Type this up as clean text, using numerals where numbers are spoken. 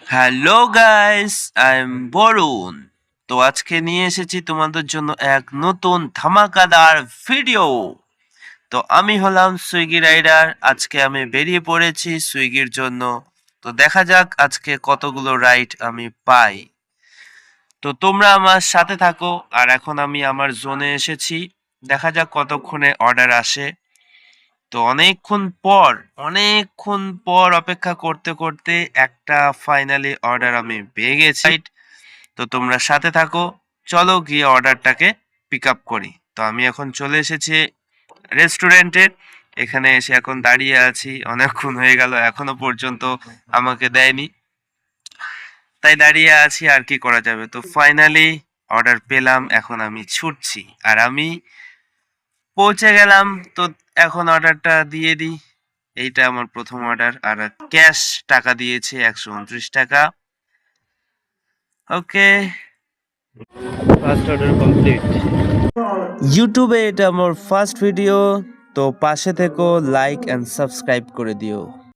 Hello guys, I am Varun. তো আজকে নিয়ে এসেছি তোমাদের জন্য এক নতুন ধামাকাদার ভিডিও। তো আমি হলাম সুইগি রাইডার। আজকে আমি বেরিয়ে পড়েছি সুইগির জন্য। তো দেখা যাক আজকে কতগুলো রাইড আমি পাই। তো তোমরা আমার সাথে থাকো। আর এখন আমি আমার জোনে এসেছি। দেখা যাক কতক্ষণে অর্ডার আসে। তো অনেকক্ষণ পর অপেক্ষা করতে করতে একটা ফাইনালি অর্ডার আমি পেয়ে গেছি। তো তোমরা সাথে থাকো, চলো গিয়ে অর্ডারটাকে পিক আপ করি। তো আমি এখন চলে এসেছি রেস্টুরেন্টে। এখানে এসে এখন দাঁড়িয়ে আছি, অনেকক্ষণ হয়ে গেল এখনো পর্যন্ত আমাকে দেয়নি, তাই দাঁড়িয়ে আছি। আর কি করা যাবে। তো ফাইনালি অর্ডার পেলাম, এখন আমি ছুটছি আর আমি পৌঁছে গেলাম। তো এখন অর্ডারটা দিয়ে দিই। এইটা আমার প্রথম অর্ডার আর ক্যাশ টাকা দিয়েছে 129 টাকা। ওকে, ফার্স্ট অর্ডার কমপ্লিট। ইউটিউবে এটা আমার ফার্স্ট ভিডিও, তো পাশে থেকো, লাইক অ্যান্ড সাবস্ক্রাইব করে দিও।